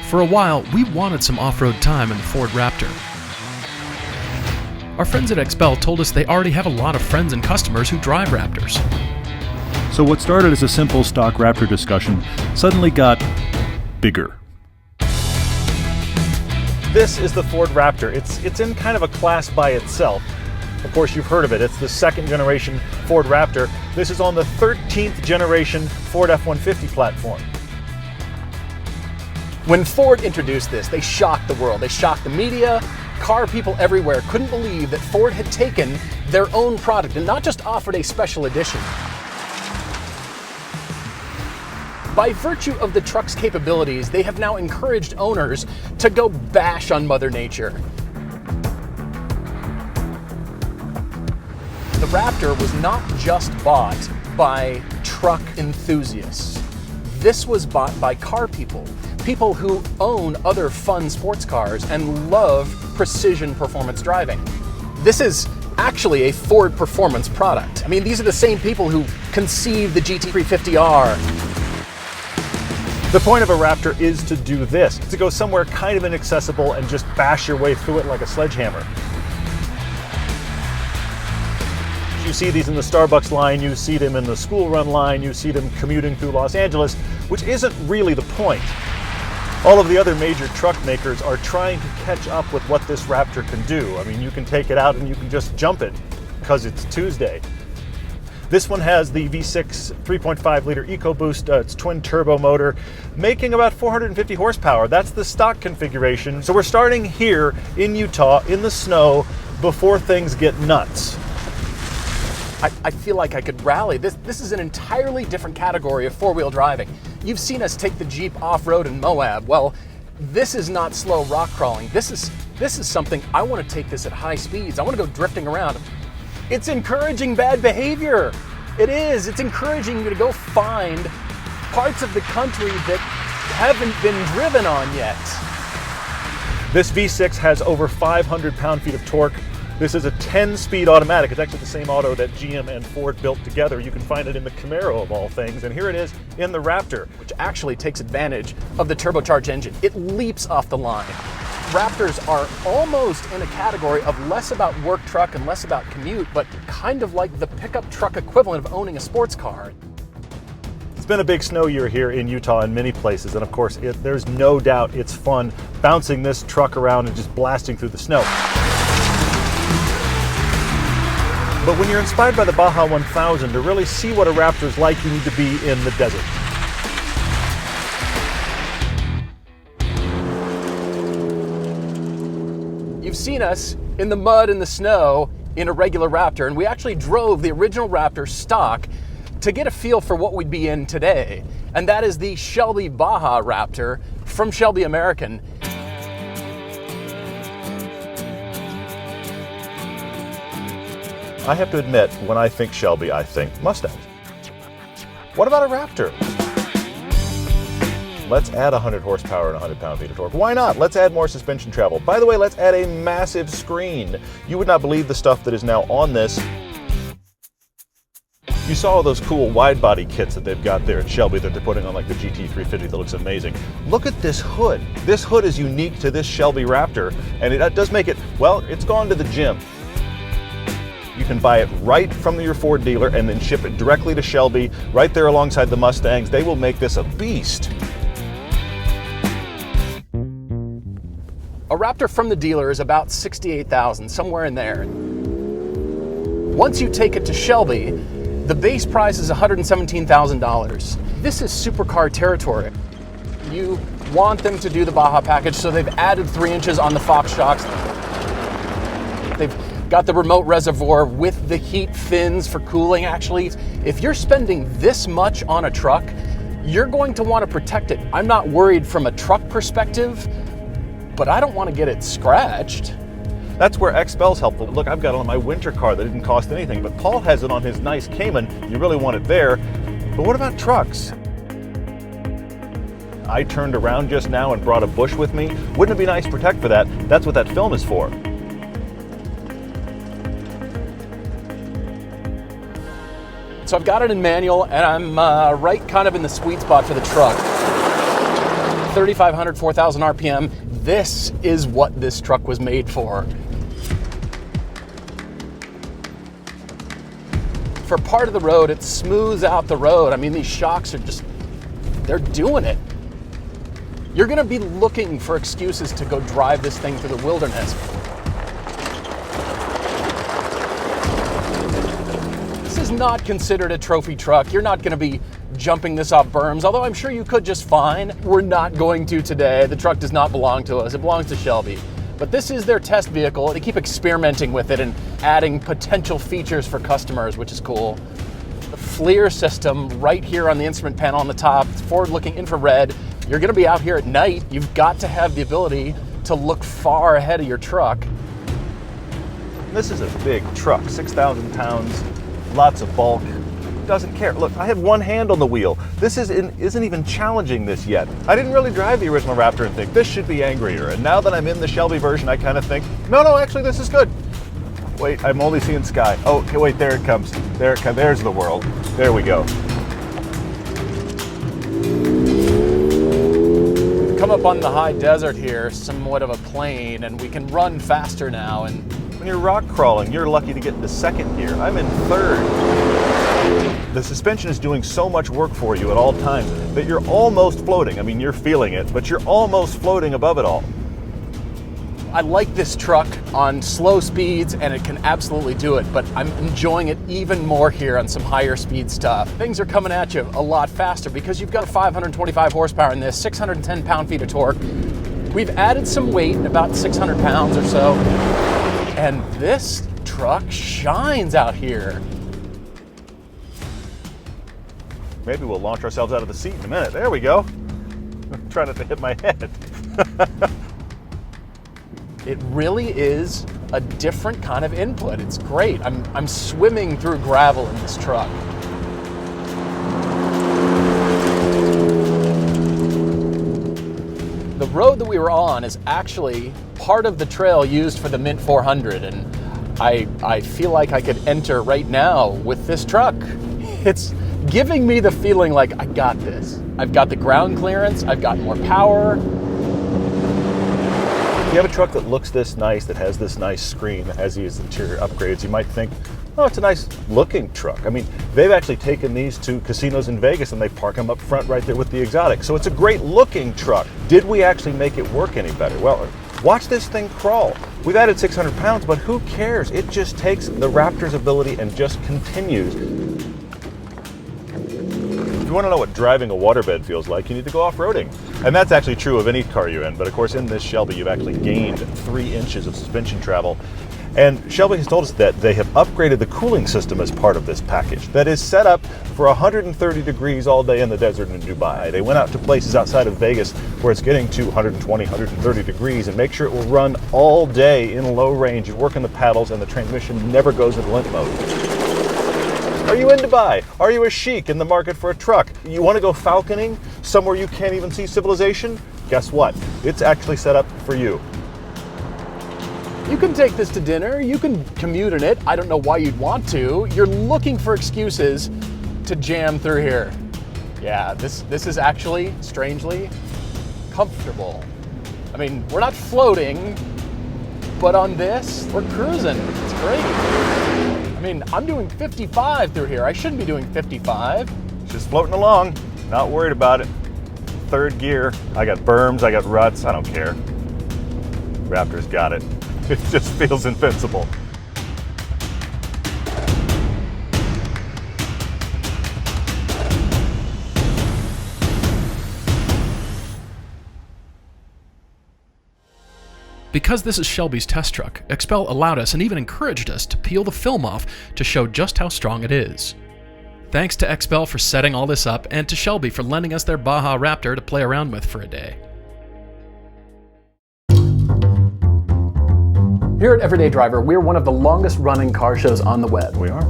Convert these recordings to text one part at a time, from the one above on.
For a while, we wanted some off-road time in the Ford Raptor. Our friends at XPEL told us they already have a lot of friends and customers who drive Raptors. So what started as a simple stock Raptor discussion suddenly got bigger. This is the Ford Raptor. It's in kind of a class by itself. Of course, you've heard of it. It's the second generation Ford Raptor. This is on the 13th generation Ford F-150 platform. When Ford introduced this, they shocked the world. They shocked the media. Car people everywhere couldn't believe that Ford had taken their own product and not just offered a special edition. By virtue of the truck's capabilities, they have now encouraged owners to go bash on Mother Nature. The Raptor was not just bought by truck enthusiasts. This was bought by car people, people who own other fun sports cars and love precision performance driving. This is actually a Ford performance product. I mean, these are the same people who conceived the GT350R. The point of a Raptor is to do this, to go somewhere kind of inaccessible and just bash your way through it like a sledgehammer. You see these in the Starbucks line, you see them in the school run line, you see them commuting through Los Angeles, which isn't really the point. All of the other major truck makers are trying to catch up with what this Raptor can do. I mean, you can take it out and you can just jump it because it's Tuesday. This one has the V6 3.5 liter EcoBoost, its twin turbo motor, making about 450 horsepower. That's the stock configuration. So we're starting here in Utah in the snow before things get nuts. I feel like I could rally. This is an entirely different category of four-wheel driving. You've seen us take the Jeep off-road in Moab. Well, this is not slow rock crawling. This is something, I want to take this at high speeds. I want to go drifting around. It's encouraging bad behavior. It is. It's encouraging you to go find parts of the country that haven't been driven on yet. This V6 has over 500 pound-feet of torque. This is a 10-speed automatic. It's actually the same auto that GM and Ford built together. You can find it in the Camaro of all things, and here it is in the Raptor, which actually takes advantage of the turbocharged engine. It leaps off the line. Raptors are almost in a category of less about work truck and less about commute, but kind of like the pickup truck equivalent of owning a sports car. It's been a big snow year here in Utah in many places, and of course, there's no doubt it's fun bouncing this truck around and just blasting through the snow. But when you're inspired by the Baja 1000 to really see what a Raptor's like, you need to be in the desert. You've seen us in the mud and the snow in a regular Raptor, and we actually drove the original Raptor stock to get a feel for what we'd be in today. And that is the Shelby Baja Raptor from Shelby American. I have to admit, when I think Shelby, I think Mustang. What about a Raptor? Let's add 100 horsepower and 100 pound-feet of torque. Why not? Let's add more suspension travel. By the way, let's add a massive screen. You would not believe the stuff that is now on this. You saw all those cool wide-body kits that they've got there at Shelby that they're putting on like the GT350 that looks amazing. Look at this hood. This hood is unique to this Shelby Raptor, and it does make it, well, it's gone to the gym. You can buy it right from your Ford dealer and then ship it directly to Shelby, right there alongside the Mustangs. They will make this a beast. A Raptor from the dealer is about $68,000, somewhere in there. Once you take it to Shelby, the base price is $117,000. This is supercar territory. You want them to do the Baja package, so they've added 3 inches on the Fox shocks. They've got the remote reservoir with the heat fins for cooling. Actually, if you're spending this much on a truck, you're going to want to protect it. I'm not worried from a truck perspective, but I don't want to get it scratched. That's where XPEL's helpful. Look, I've got it on my winter car that didn't cost anything, but Paul has it on his nice Cayman. You really want it there. But what about trucks? I turned around just now and brought a bush with me. Wouldn't it be nice to protect for that? That's what that film is for. So I've got it in manual, and I'm right kind of in the sweet spot for the truck. 3,500, 4,000 RPM. This is what this truck was made for. For part of the road, it smooths out the road. I mean, these shocks are just, they're doing it. You're gonna be looking for excuses to go drive this thing through the wilderness. This is not considered a trophy truck. You're not gonna be jumping this off berms, although I'm sure you could just fine. We're not going to today. The truck does not belong to us. It belongs to Shelby. But this is their test vehicle. They keep experimenting with it and adding potential features for customers, which is cool. The FLIR system right here on the instrument panel on the top, it's forward-looking infrared. You're gonna be out here at night. You've got to have the ability to look far ahead of your truck. This is a big truck, 6,000 pounds, lots of bulk. Doesn't care. Look, I have one hand on the wheel. This isn't even challenging this yet. I didn't really drive the original Raptor and think this should be angrier. And now that I'm in the Shelby version, I kind of think, no, actually this is good. Wait, I'm only seeing sky. Oh, okay, wait, there it comes. There it comes. There's the world. There we go. We've come up on the high desert here, somewhat of a plain, and we can run faster now. And when you're rock crawling, you're lucky to get into second gear. I'm in third. The suspension is doing so much work for you at all times that you're almost floating. I mean, you're feeling it, but you're almost floating above it all. I like this truck on slow speeds, and it can absolutely do it, but I'm enjoying it even more here on some higher speed stuff. Things are coming at you a lot faster because you've got 525 horsepower in this, 610 pound-feet of torque. We've added some weight, about 600 pounds or so, and this truck shines out here. Maybe we'll launch ourselves out of the seat in a minute. There we go. Try not to hit my head. It really is a different kind of input. It's great. I'm swimming through gravel in this truck. The road that we were on is actually part of the trail used for the Mint 400, and I feel like I could enter right now with this truck. It's giving me the feeling like I got this. I've got the ground clearance, I've got more power. If you have a truck that looks this nice, that has this nice screen, that has these interior upgrades, you might think, oh, it's a nice looking truck. I mean, they've actually taken these to casinos in Vegas and they park them up front right there with the exotic. So it's a great looking truck. Did we actually make it work any better? Well, watch this thing crawl. We've added 600 pounds, but who cares? It just takes the Raptor's ability and just continues. If you want to know what driving a waterbed feels like, you need to go off-roading. And that's actually true of any car you're in, but of course in this Shelby you've actually gained 3 inches of suspension travel. And Shelby has told us that they have upgraded the cooling system as part of this package that is set up for 130 degrees all day in the desert in Dubai. They went out to places outside of Vegas where it's getting to 120, 130 degrees and make sure it will run all day in low range. You work on the paddles and the transmission never goes into limp mode. Are you in Dubai? Are you a sheik in the market for a truck? You want to go falconing somewhere you can't even see civilization? Guess what? It's actually set up for you. You can take this to dinner, you can commute in it. I don't know why you'd want to. You're looking for excuses to jam through here. Yeah, this is actually, strangely, comfortable. I mean, we're not floating, but on this, we're cruising. It's great. I mean, I'm doing 55 through here. I shouldn't be doing 55. Just floating along, not worried about it. Third gear, I got berms, I got ruts, I don't care. Raptor's got it. It just feels invincible. Because this is Shelby's test truck, XPEL allowed us and even encouraged us to peel the film off to show just how strong it is. Thanks to XPEL for setting all this up, and to Shelby for lending us their Baja Raptor to play around with for a day. Here at Everyday Driver, we're one of the longest running car shows on the web. We are.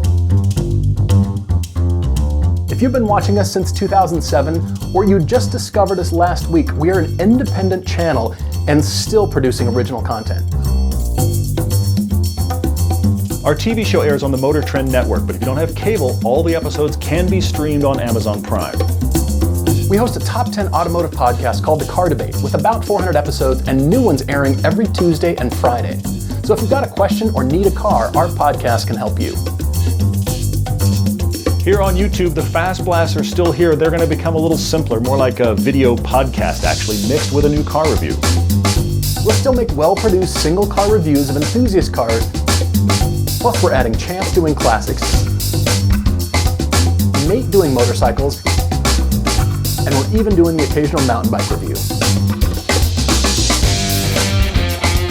If you've been watching us since 2007, or you just discovered us last week, we are an independent channel and still producing original content. Our TV show airs on the Motor Trend Network, but if you don't have cable, all the episodes can be streamed on Amazon Prime. We host a top 10 automotive podcast called The Car Debate with about 400 episodes and new ones airing every Tuesday and Friday. So if you've got a question or need a car, our podcast can help you. Here on YouTube, the Fast Blasts are still here. They're going to become a little simpler, more like a video podcast, actually, mixed with a new car review. We'll still make well-produced single-car reviews of enthusiast cars. Plus, we're adding champs doing classics, mate doing motorcycles, and we're even doing the occasional mountain bike review.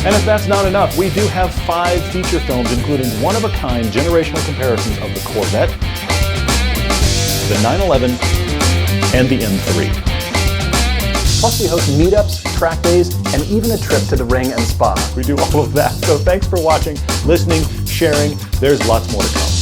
And if that's not enough, we do have 5 feature films, including one-of-a-kind generational comparisons of the Corvette, the 911, and the M3. Plus, we host meetups, track days, and even a trip to the ring and spa. We do all of that. So thanks for watching, listening, sharing. There's lots more to come.